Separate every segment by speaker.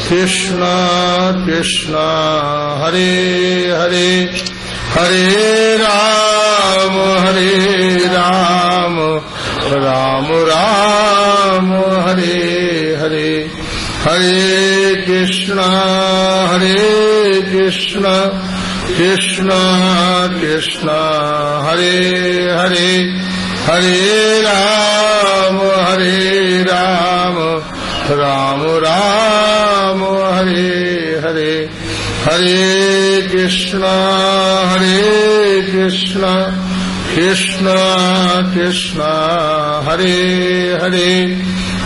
Speaker 1: कृष्ण कृष्ण हरे हरे हरे राम राम राम हरे हरे हरे कृष्ण कृष्ण कृष्ण हरे हरे हरे राम राम राम हरे हरे हरे कृष्ण कृष्ण कृष्ण हरे हरे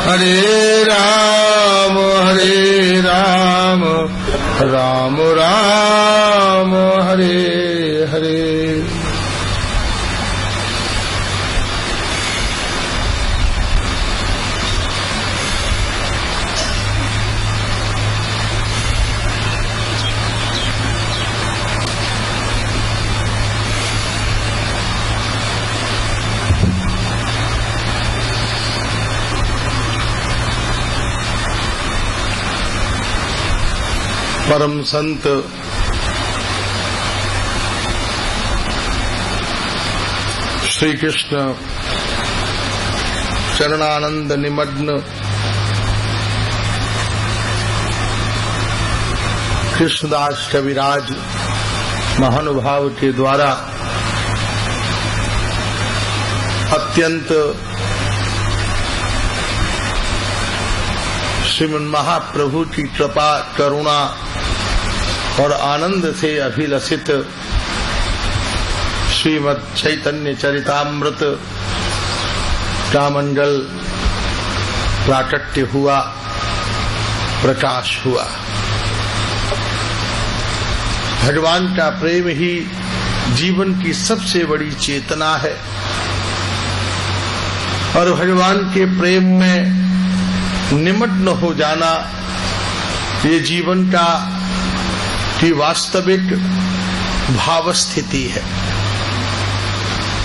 Speaker 1: हरे राम राम राम हरे हरे। परम संत श्री कृष्ण चरणानंद निमग्न कृष्णदास कविराज महानुभाव के द्वारा अत्यंत श्रीमन महाप्रभु की कृपा करुणा और आनंद से अभिलषित श्रीमद् चैतन्य चरितामृत का मंगल प्राकट्य हुआ, प्रकाश हुआ। भगवान का प्रेम ही जीवन की सबसे बड़ी चेतना है और भगवान के प्रेम में निमग्न हो जाना ये जीवन की वास्तविक भाव स्थिति है।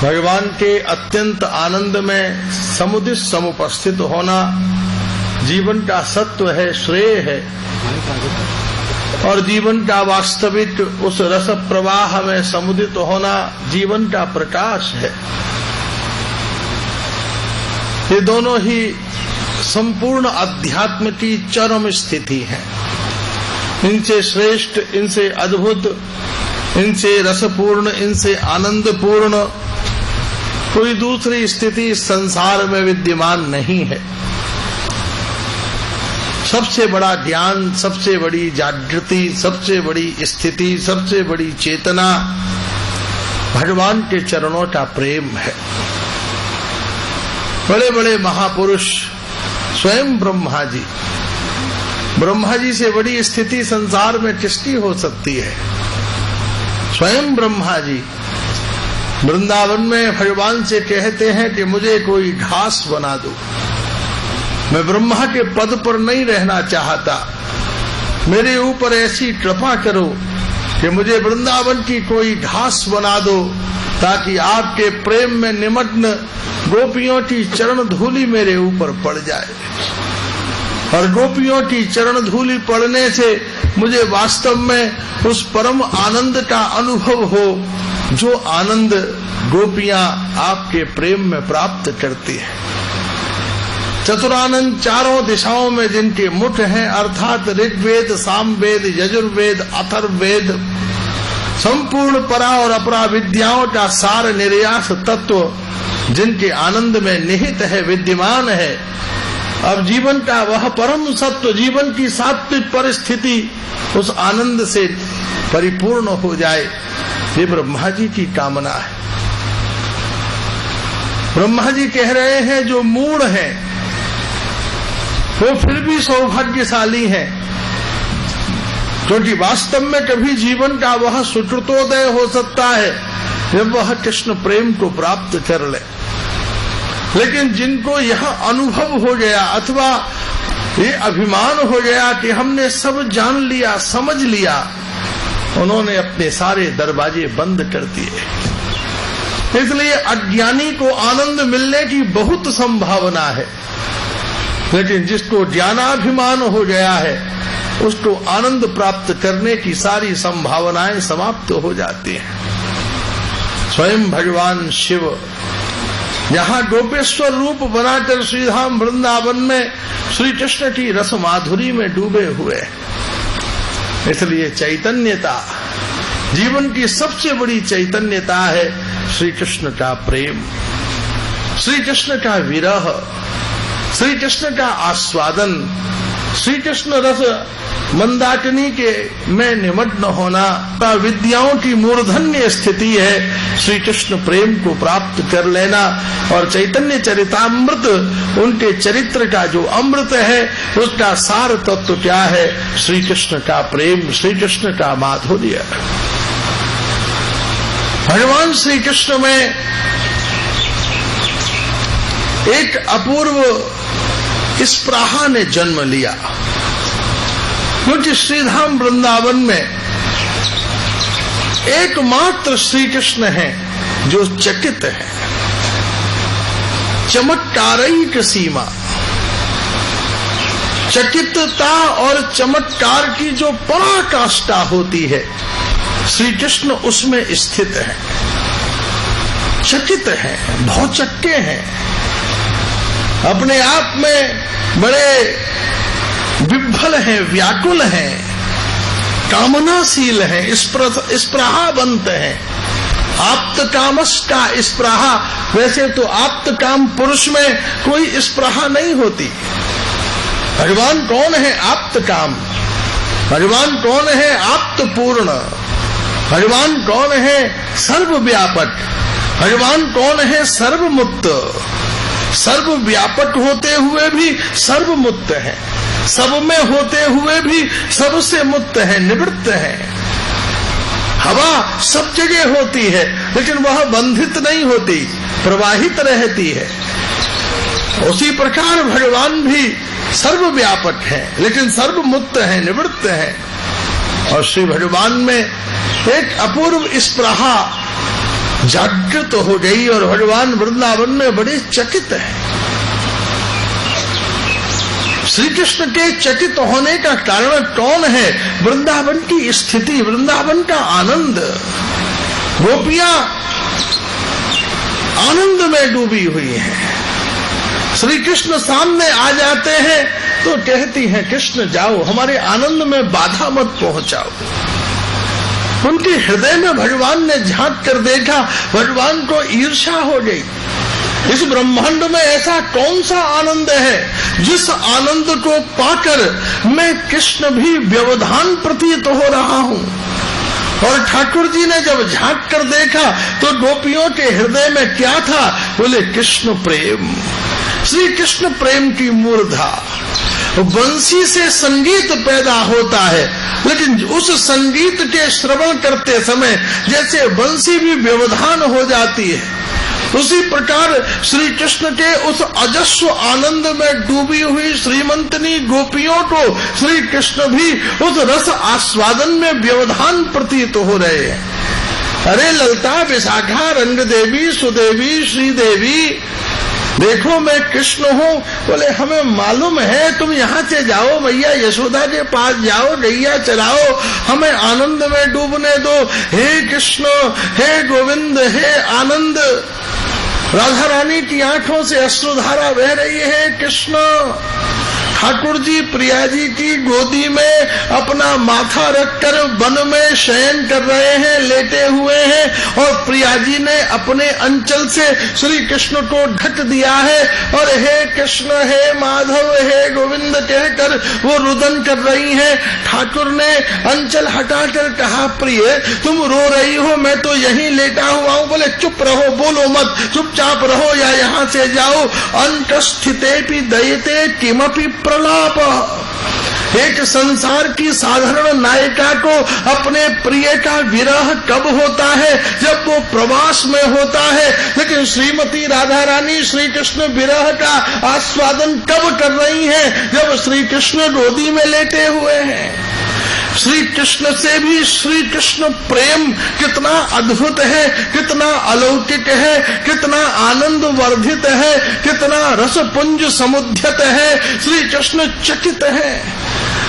Speaker 1: भगवान के अत्यंत आनंद में समुदित समुपस्थित होना जीवन का सत्व है, श्रेय है और जीवन का वास्तविक उस रस प्रवाह में समुदित होना जीवन का प्रकाश है। ये दोनों ही संपूर्ण अध्यात्म की चरम स्थिति है। इनसे श्रेष्ठ, इनसे अद्भुत, इनसे रसपूर्ण, इनसे आनंदपूर्ण कोई दूसरी स्थिति इस संसार में विद्यमान नहीं है। सबसे बड़ा ज्ञान, सबसे बड़ी जागृति, सबसे बड़ी स्थिति, सबसे बड़ी चेतना भगवान के चरणों का प्रेम है। बड़े बड़े महापुरुष स्वयं ब्रह्मा जी से बड़ी स्थिति संसार में किसकी हो सकती है। स्वयं ब्रह्मा जी वृंदावन में भगवान से कहते हैं कि मुझे कोई घास बना दो, मैं ब्रह्मा के पद पर नहीं रहना चाहता, मेरे ऊपर ऐसी कृपा करो कि मुझे वृंदावन की कोई घास बना दो ताकि आपके प्रेम में निमग्न गोपियों की चरण धूलि मेरे ऊपर पड़ जाए और गोपियों की चरण धूलि पड़ने से मुझे वास्तव में उस परम आनंद का अनुभव हो जो आनंद गोपियां आपके प्रेम में प्राप्त करती हैं। चतुरानंद चारों दिशाओं में जिनके मुठ हैं, अर्थात ऋग्वेद, सामवेद, यजुर्वेद, अथर्ववेद, संपूर्ण परा और अपरा विद्याओं का सार निर्यास तत्व जिनके आनंद में निहित है, विद्यमान है। अब जीवन का वह परम सत्व, जीवन की सात्विक परिस्थिति उस आनंद से परिपूर्ण हो जाए, ये ब्रह्मा जी की कामना है। ब्रह्मा जी कह रहे हैं जो मूढ़ हैं वो फिर भी सौभाग्यशाली हैं, क्योंकि वास्तव में कभी जीवन का वह सुकृतोदय हो सकता है जब वह कृष्ण प्रेम को प्राप्त कर ले। लेकिन जिनको यह अनुभव हो गया अथवा ये अभिमान हो गया कि हमने सब जान लिया, समझ लिया, उन्होंने अपने सारे दरवाजे बंद कर दिए। इसलिए अज्ञानी को आनंद मिलने की बहुत संभावना है, लेकिन जिसको ज्ञानाभिमान हो गया है उसको आनंद प्राप्त करने की सारी संभावनाएं समाप्त हो जाती हैं। स्वयं भगवान शिव यहाँ गोपेश्वर रूप बनाकर श्रीधाम वृंदावन में श्री कृष्ण की रस माधुरी में डूबे हुए। इसलिए चैतन्यता, जीवन की सबसे बड़ी चैतन्यता है श्री कृष्ण का प्रेम, श्री कृष्ण का विरह, श्री कृष्ण का आस्वादन, श्री कृष्ण रस मंदाकिनी के में निमग्न होना का विद्याओं की मूर्धन्य स्थिति है। श्री कृष्ण प्रेम को प्राप्त कर लेना और चैतन्य चरितामृत, उनके चरित्र का जो अमृत है उसका सार तत्व क्या है? श्री कृष्ण का प्रेम, श्री कृष्ण का माधुर्य। भगवान श्री कृष्ण में एक अपूर्व स्पृहा ने जन्म लिया, क्योंकि श्रीधाम वृंदावन में एकमात्र श्री कृष्ण है जो चकित है। चमत्कारिक सीमा, चकितता और चमत्कार की जो पराकाष्ठा होती है, श्री कृष्ण उसमें स्थित है, चकित है, भौचक्के हैं, अपने आप में बड़े विभ्वल हैं, व्याकुल हैं, कामनाशील हैं, स्पृहावंत हैं। आप्त कामस का स्पृहा, वैसे तो आप्त काम पुरुष में कोई स्पृहा नहीं होती। भगवान कौन है? आप्त काम। भगवान कौन है? आप्त पूर्ण। भगवान कौन है? सर्वव्यापक। भगवान कौन है? सर्वमुक्त। सर्वव्यापक होते हुए भी सर्वमुक्त है, सब में होते हुए भी सबसे मुक्त है, निवृत्त है। हवा सब जगह होती है लेकिन वह बंधित नहीं होती, प्रवाहित रहती है। उसी प्रकार भगवान भी सर्वव्यापक है लेकिन सर्वमुक्त है, निवृत्त है। और श्री भगवान में एक अपूर्व स्पृहा जागृत हो गई और भगवान वृंदावन में बड़े चकित है। श्री कृष्ण के चकित होने का कारण कौन है? वृंदावन की स्थिति, वृंदावन का आनंद। गोपियां आनंद में डूबी हुई हैं। श्री कृष्ण सामने आ जाते हैं तो कहती हैं, कृष्ण जाओ, हमारे आनंद में बाधा मत पहुंचाओ। उनके हृदय में भगवान ने झांक कर देखा, भगवान को ईर्ष्या हो गई। इस ब्रह्मांड में ऐसा कौन सा आनंद है जिस आनंद को पाकर मैं कृष्ण भी व्यवधान प्रतीत हो रहा हूं। और ठाकुर जी ने जब झांक कर देखा तो गोपियों के हृदय में क्या था? बोले कृष्ण प्रेम, श्री कृष्ण प्रेम की मूर्धा। बंसी से संगीत पैदा होता है लेकिन उस संगीत के श्रवण करते समय जैसे बंसी भी व्यवधान हो जाती है, उसी प्रकार श्री कृष्ण के उस अजस्व आनंद में डूबी हुई श्रीमंतनी गोपियों को श्री कृष्ण भी उस रस आस्वादन में व्यवधान प्रतीत हो रहे हैं। अरे ललता, विशाखा, रंग देवी, सुदेवी, श्रीदेवी, देखो मैं कृष्ण हूँ। बोले हमें मालूम है, तुम यहाँ से जाओ, मैया यशोदा के पास जाओ, गैया चराओ, हमें आनंद में डूबने दो। हे कृष्ण, हे गोविंद, हे आनंद। राधा रानी की आंखों से अश्रुधारा बह रही है। कृष्ण ठाकुर जी प्रिया जी की गोदी में अपना माथा रखकर वन में शयन कर रहे हैं, लेटे हुए हैं, और प्रिया जी ने अपने अंचल से श्री कृष्ण को ढक दिया है और हे कृष्ण, हे माधव, हे गोविंद कहकर वो रुदन कर रही हैं। ठाकुर ने अंचल हटाकर कहा, प्रिय तुम रो रही हो, मैं तो यहीं लेटा हुआ हूँ। बोले चुप रहो, बोलो मत, चुपचाप रहो या यहाँ से जाओ। अंतस्थिते भी दयते किमपि प्रलाप। एक संसार की साधारण नायिका को अपने प्रिय का विरह कब होता है? जब वो प्रवास में होता है। लेकिन श्रीमती राधा रानी श्री कृष्ण विरह का आस्वादन कब कर रही हैं? जब श्री कृष्ण गोदी में लेटे हुए हैं। श्री कृष्ण से भी श्री कृष्ण प्रेम कितना अद्भुत है, कितना अलौकिक है, कितना आनंद वर्धित है, कितना रसपुंज समुद्यत है। श्री कृष्ण चकित है।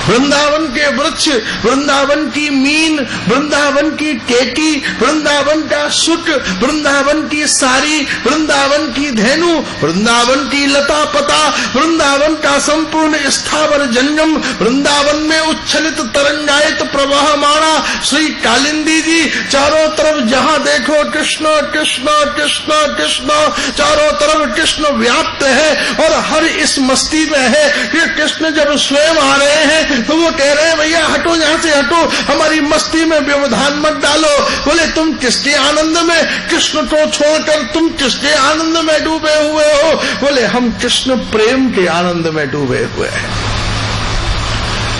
Speaker 1: वृंदावन के वृक्ष, वृंदावन की मीन, वृंदावन की केकी, वृंदावन का सुट, वृंदावन की सारी, वृंदावन की धेनु, वृंदावन की लता पता, वृंदावन का संपूर्ण स्थावर जंगम, वृंदावन में उच्छलित तरंगायत प्रवाहमाणा श्री कालिंदी जी, चारों तरफ जहां देखो कृष्ण कृष्ण कृष्ण कृष्ण, चारों तरफ कृष्ण व्याप्त है और हर इस मस्ती में है कि कृष्ण जब स्वयं आ रहे हैं तो वो कह रहे हैं भैया हटो, यहां से हटो, हमारी मस्ती में व्यवधान मत डालो। बोले तुम किसके आनंद में, कृष्ण को छोड़कर तुम किसके आनंद में डूबे हुए हो? बोले हम कृष्ण प्रेम के आनंद में डूबे हुए हैं।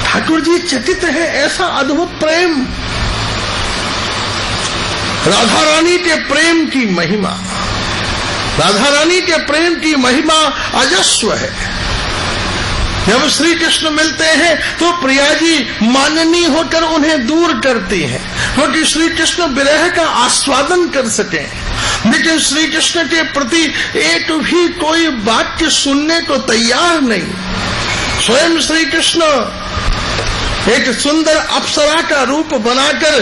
Speaker 1: ठाकुर जी चकित है, ऐसा अद्भुत प्रेम, राधा रानी के प्रेम की महिमा, राधा रानी के प्रेम की महिमा अजस्व है। जब श्री कृष्ण मिलते हैं तो प्रिया जी माननीय होकर उन्हें दूर करती हैं, क्योंकि श्री कृष्ण विरह का आस्वादन कर सकें। लेकिन श्री कृष्ण के प्रति एक भी कोई वाक्य सुनने को तैयार नहीं। स्वयं श्री कृष्ण एक सुंदर अप्सरा का रूप बनाकर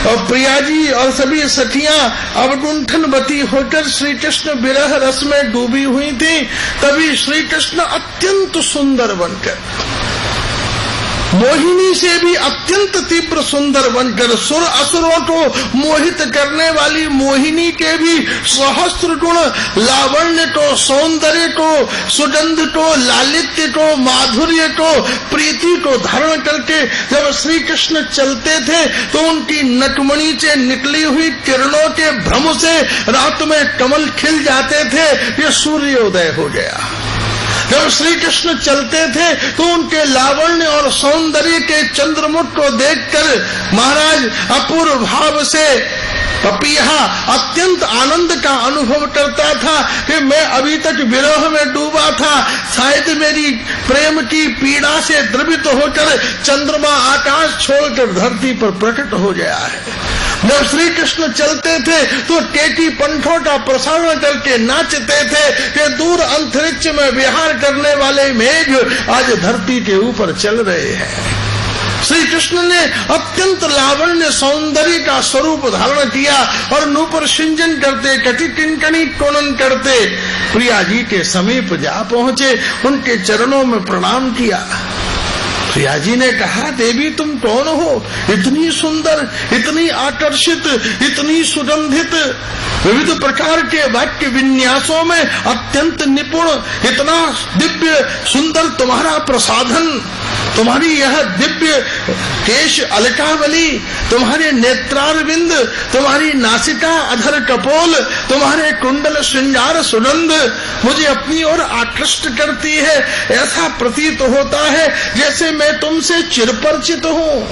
Speaker 1: और प्रिया जी और सभी सखियां अवगुंठनवती होकर श्री कृष्ण विरह रस में डूबी हुई थी। तभी श्री कृष्ण अत्यंत सुंदर बनकर, मोहिनी से भी अत्यंत तीव्र सुंदर बनकर, सुर असुरों को मोहित करने वाली मोहिनी के भी सहस्त्र गुण, लावण्य को, सौंदर्य को, सुगंध को, लालित्य को, माधुर्य को, प्रीति को धारण करके जब श्री कृष्ण चलते थे तो उनकी नटमणि से निकली हुई किरणों के भ्रम से रात में कमल खिल जाते थे। ये सूर्योदय हो गया। जब श्री कृष्ण चलते थे तो उनके लावण्य और सौंदर्य के चंद्रमुख को देखकर महाराज अपूर्व भाव से पपीहा अत्यंत आनंद का अनुभव करता था कि मैं अभी तक विरह में डूबा था, शायद मेरी प्रेम की पीड़ा से द्रवित होकर चंद्रमा आकाश छोड़कर धरती पर प्रकट हो गया है। जब श्री कृष्ण चलते थे तो केटी पंखों का प्रसारण करके नाचते थे कि दूर अंतरिक्ष में विहार करने वाले मेघ आज धरती के ऊपर चल रहे हैं। श्री कृष्ण ने अत्यंत लावण्य सौंदर्य का स्वरूप धारण किया और नूपुर सिंजन करते, कटी किंकणी कोनन करते प्रिया जी के समीप जा पहुंचे, उनके चरणों में प्रणाम किया। प्रिया जी ने कहा, देवी तुम कौन हो? इतनी सुंदर, इतनी आकर्षित, इतनी सुगंधित, विविध प्रकार के वाक्य विन्यासों में अत्यंत निपुण, इतना दिव्य सुंदर तुम्हारा प्रसाधन, तुम्हारी यह दिव्य केश अलकावली, तुम्हारे नेत्रारविंद, तुम्हारी नासिका अधर कपोल, तुम्हारे कुंडल श्रृंगार सुगंध मुझे अपनी ओर आकृष्ट करती है। ऐसा प्रतीत होता है जैसे मैं तुमसे चिरपरिचित हूँ।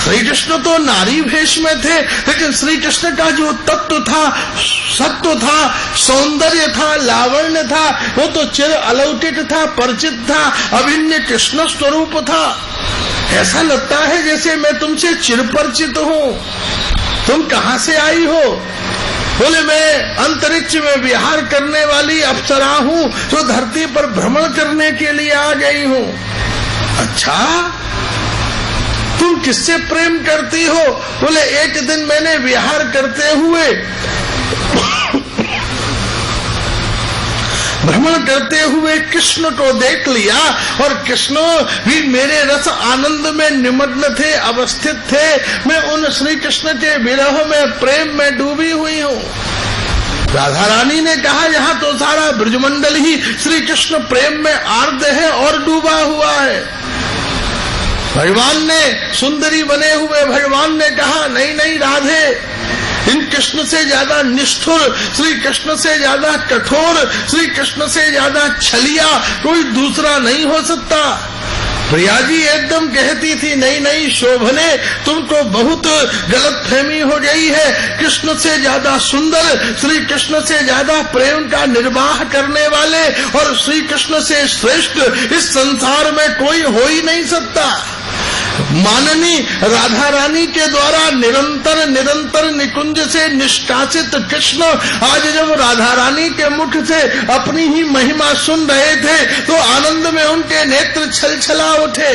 Speaker 1: श्री कृष्ण तो नारी भेष में थे, लेकिन श्री कृष्ण का जो तत्व था, सत्व था, सौंदर्य था, लावण्य था, वो तो चिर अलौकिक था, परिचित था, अभिन्न कृष्ण स्वरूप था। ऐसा लगता है जैसे मैं तुमसे चिरपरिचित हूँ। तुम कहाँ से आई हो? बोले मैं अंतरिक्ष में विहार करने वाली अप्सरा हूँ जो धरती पर भ्रमण करने के लिए आ गई हूँ। अच्छा, तुम किससे प्रेम करती हो? बोले एक दिन मैंने विहार करते हुए, भ्रमण करते हुए कृष्ण को देख लिया और कृष्ण भी मेरे रस आनंद में निमग्न थे, अवस्थित थे। मैं उन श्री कृष्ण के विरह में, प्रेम में डूबी हुई हूँ। राधा रानी ने कहा, यहाँ तो सारा ब्रजमंडल ही श्री कृष्ण प्रेम में आर्द्र है और डूबा हुआ है। भगवान ने, सुंदरी बने हुए भगवान ने कहा, नहीं नहीं राधे, इन कृष्ण से ज्यादा निष्ठुर, श्री कृष्ण से ज्यादा कठोर, श्री कृष्ण से ज्यादा छलिया कोई दूसरा नहीं हो सकता। प्रिया जी एकदम कहती थी, नहीं नहीं शोभने, तुमको बहुत गलतफहमी हो गई है। कृष्ण से ज्यादा सुंदर, श्री कृष्ण से ज्यादा प्रेम का निर्वाह करने वाले और श्री कृष्ण से श्रेष्ठ इस संसार में कोई हो ही नहीं सकता। माननी राधा रानी के द्वारा निरंतर निरंतर निकुंज से निष्कासित कृष्ण आज जब राधा रानी के मुख से अपनी ही महिमा सुन रहे थे तो आनंद में उनके नेत्र छलछला उठे।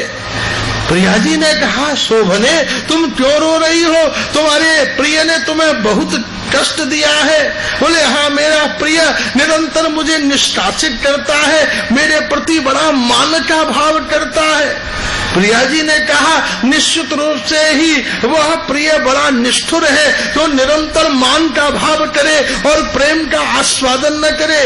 Speaker 1: प्रिया जी ने कहा, शोभने तुम क्यों रो रही हो? तुम्हारे प्रिय ने तुम्हें बहुत कष्ट दिया है। बोले, हाँ, मेरा प्रिय निरंतर मुझे निष्कासित करता है, मेरे प्रति बड़ा मान का भाव करता है। प्रिया जी ने कहा, निश्चित रूप से ही वह प्रिय बड़ा निष्ठुर है, जो निरंतर मान का भाव करे और प्रेम का आस्वादन न करे।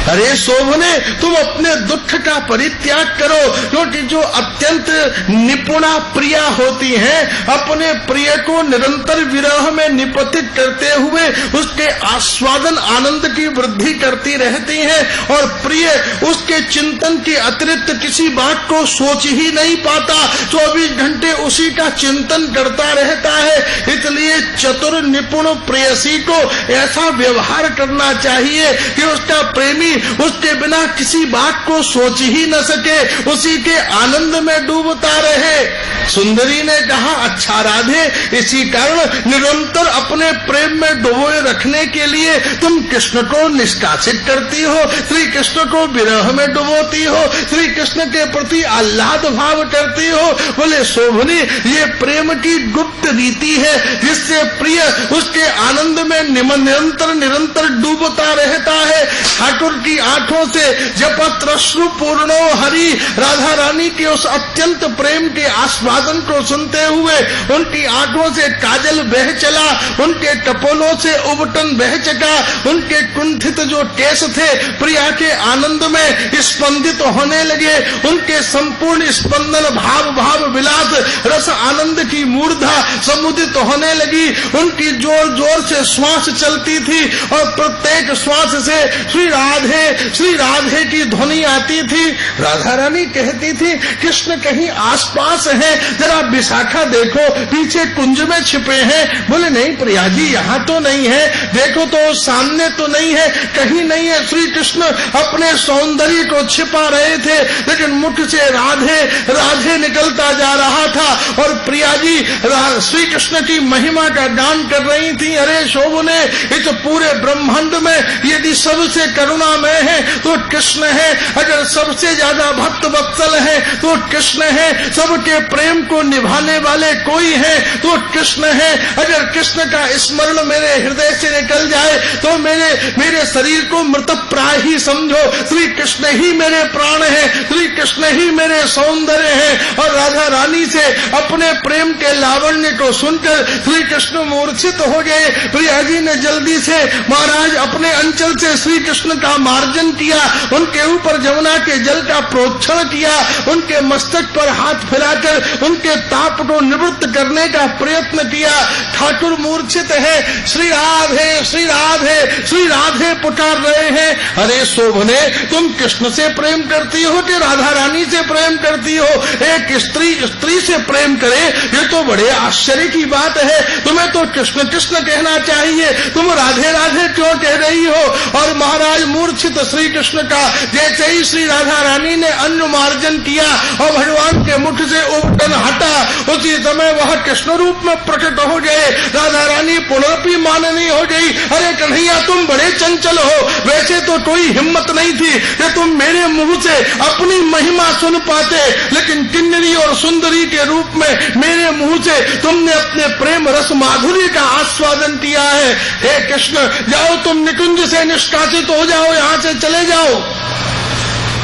Speaker 1: अरे शोभने, तुम अपने दुख का परित्याग करो, क्योंकि जो अत्यंत निपुणा प्रिया होती हैं, अपने प्रिय को निरंतर विरह में निपतित करते हुए उसके आस्वादन आनंद की वृद्धि करती रहती हैं, और प्रिय उसके चिंतन के अतिरिक्त किसी बात को सोच ही नहीं पाता, 24 घंटे उसी का चिंतन करता रहता है। इसलिए चतुर निपुण प्रेयसी को ऐसा व्यवहार करना चाहिए कि उसका प्रेमी उसके बिना किसी बात को सोच ही न सके, उसी के आनंद में डूबता रहे। सुंदरी ने कहा, अच्छा राधे, इसी कारण निरंतर अपने प्रेम में डुबोए रखने के लिए तुम कृष्ण को निष्कासित करती हो, श्री कृष्ण को विरह में डुबोती हो, श्री कृष्ण के प्रति आह्लाद भाव करती हो। बोले, शोभनी, ये प्रेम की गुप्त रीति है, जिससे प्रिय उसके आनंद में निरंतर डूबता रहता है। ठाकुर की आंखों से जपत रश्रु पूर्णो हरि, राधा रानी के उस अत्यंत प्रेम के आस्वादन को सुनते हुए उनकी आंखों से काजल बह चला, उनके कपोलों से उबटन बह चका, उनके कुंठित जो केश थे प्रिया के आनंद में स्पंदित होने लगे, उनके संपूर्ण स्पंदन भाव विलास रस आनंद की मूर्धा समुदित होने लगी, उनकी जोर जोर से श्वास चलती थी और प्रत्येक श्वास से श्री राधे की ध्वनि आती थी। राधा रानी कहती थी, कृष्ण कहीं आसपास है, जरा विशाखा देखो, पीछे कुंज में छिपे हैं। बोले, नहीं प्रिया जी, यहाँ तो नहीं है, देखो तो सामने तो नहीं है, कहीं नहीं है। श्री कृष्ण अपने सौंदर्य को छिपा रहे थे, लेकिन मुख से राधे राधे निकलता जा रहा था और प्रिया जी श्री कृष्ण की महिमा का गान कर रही थी। अरे शोभने, इस पूरे ब्रह्मांड में यदि सबसे करुणामय है तो कृष्ण है, अगर सबसे ज्यादा भक्त वत्सल है तो कृष्ण है, सबके प्रेम को निभाने वाले कोई है तो कृष्ण है। अगर कृष्ण का स्मरण मेरे हृदय से निकल जाए तो मेरे शरीर को मृत प्राय ही समझो। श्री कृष्ण ही मेरे प्राण है, श्री कृष्ण ही मेरे सौंदर्य है। और राधा रानी से अपने प्रेम के लावण्य को सुनकर श्री कृष्ण मूर्छित हो गए। प्रिया जी ने जल्दी से महाराज अपने अंचल से श्री कृष्ण का मार्जन किया, उनके ऊपर जमुना के जल का प्रोक्षण किया, उनके मस्तक पर हाथ फैलाकर उनके ताप को निवृत्त करने का प्रयत्न किया। ठाकुर मूर्छित है, श्री राधे श्री राधे श्री राधे पुकार रहे हैं। अरे शोभने, तुम कृष्ण से प्रेम करती हो कि राधा रानी से प्रेम करती हो? एक स्त्री से प्रेम करे, ये तो बड़े आश्चर्य की बात है। तुम्हें तो कृष्ण कृष्ण कहना चाहिए, तुम राधे राधे क्यों कह रही हो? और महाराज मूर्छित श्री कृष्ण का जैसे ही श्री राधा रानी ने अन्न मार्जन किया और भगवान के मुख से उबटन हटा, उसी समय वह कृष्ण रूप में प्रकट हो गए। राधा रानी पुनरपि माननी हो गई। अरे कन्हैया, तुम बड़े चंचल हो, वैसे तो कोई हिम्मत नहीं थी कि तुम मेरे मुंह से अपनी महिमा सुन पाते, लेकिन किन्नरी और सुंदरी के रूप में मेरे मुंह से तुमने अपने प्रेम रस माधुर्य का आस्वादन किया है। हे कृष्ण, जाओ, तुम निकुंज से निष्कासित हो जाओ, यहाँ से चले जाओ।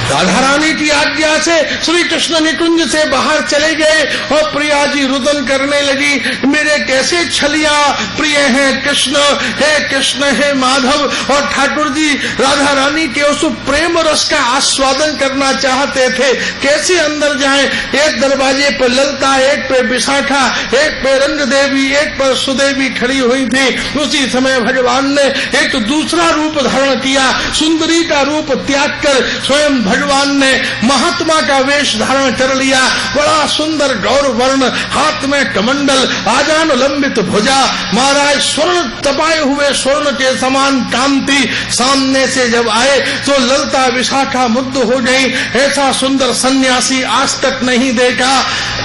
Speaker 1: राधा रानी की आज्ञा से श्री कृष्ण निकुंज से बाहर चले गए और प्रिया जी रुदन करने लगी, मेरे कैसे छलिया प्रिय हैं कृष्ण, हे कृष्ण हे माधव। और ठाकुर जी राधा रानी के उस प्रेम रस का आस्वादन करना चाहते थे, कैसे अंदर जाएं। एक दरवाजे पर ललता, एक पे विशाखा, एक पे रंग देवी, एक पर सुदेवी खड़ी हुई थी। उसी समय भगवान ने एक दूसरा रूप धारण किया, सुंदरी का रूप त्याग कर स्वयं भगवान ने महात्मा का वेश धारण कर लिया। बड़ा सुंदर गौर वर्ण, हाथ में कमंडल, आजान लंबित भुजा, महाराज स्वर्ण तपाए हुए स्वर्ण के समान कांति। सामने से जब आए तो ललता विशाखा मुग्ध हो गई। ऐसा सुंदर सन्यासी आज तक नहीं देखा।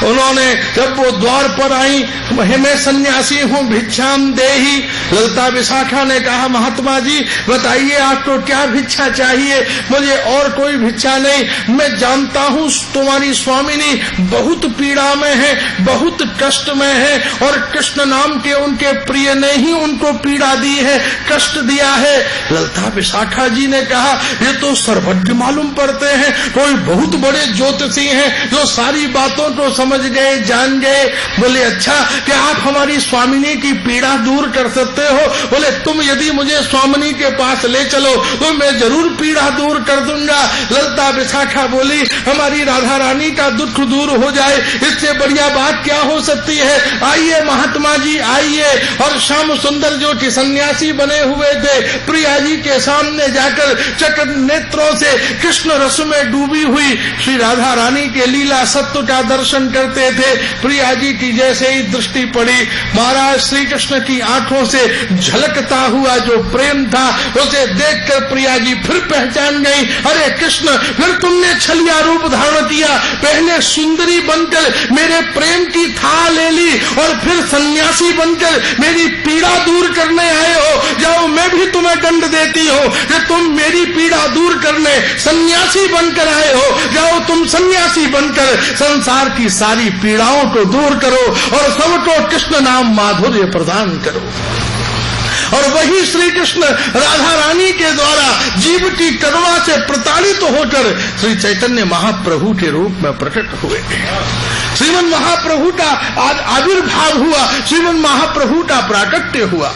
Speaker 1: उन्होंने जब वो द्वार पर आई, मैं सन्यासी हूँ, भिक्षाम देही। ललिता विशाखा ने कहा, महात्मा जी बताइए आपको क्या भिक्षा चाहिए? मुझे और कोई भिक्षा नहीं। मैं जानता हूँ तुम्हारी स्वामिनी बहुत पीड़ा में है, बहुत कष्ट में है, और कृष्ण नाम के उनके प्रिय ने ही उनको पीड़ा दी है, कष्ट दिया है। ललिता विशाखा जी ने कहा, ये तो सर्वज्ञ मालूम पड़ते हैं, कोई बहुत बड़े ज्योतिषी हैं जो सारी बातों को समझ गए, जान गए। बोले अच्छा, क्या आप हमारी स्वामिनी की पीड़ा दूर कर सकते हो? बोले तुम यदि मुझे स्वामिनी के पास ले चलो तो मैं जरूर पीड़ा दूर कर दूंगा। ललिता विशाखा बोली, हमारी राधा रानी का दुख दूर हो जाए, इससे बढ़िया बात क्या हो सकती है? आइए महात्मा जी आइए। और श्याम सुंदर जो कि सन्यासी बने हुए थे, प्रिया जी के सामने जाकर चक्र नेत्रों से कृष्ण रस में डूबी हुई श्री राधा रानी के लीला सत्व का दर्शन करते थे। प्रिया जी की जैसे ही दृष्टि पड़ी, महाराज श्री कृष्ण की आंखों से झलकता हुआ जो प्रेम था उसे देखकर प्रिया जी फिर पहचान गई। अरे कृष्ण, फिर तुमने छलिया रूप धारण किया, पहले सुंदरी बनकर मेरे प्रेम की था ले ली और फिर सन्यासी बनकर मेरी पीड़ा दूर करने आए हो। जाओ, मैं भी तुम्हें दंड देती हूँ कि तुम मेरी पीड़ा दूर करने सन्यासी बनकर आए हो। जाओ, तुम सन्यासी बनकर संसार की सारी पीड़ाओं को दूर करो और सबको कृष्ण नाम माधुर्य प्रदान करो। और वही श्री कृष्ण राधा रानी के द्वारा जीव की करुणा से प्रताड़ित होकर श्री चैतन्य महाप्रभु के रूप में प्रकट हुए। श्रीमन महाप्रभु का आविर्भाव हुआ, श्रीमन महाप्रभु का प्राकट्य हुआ।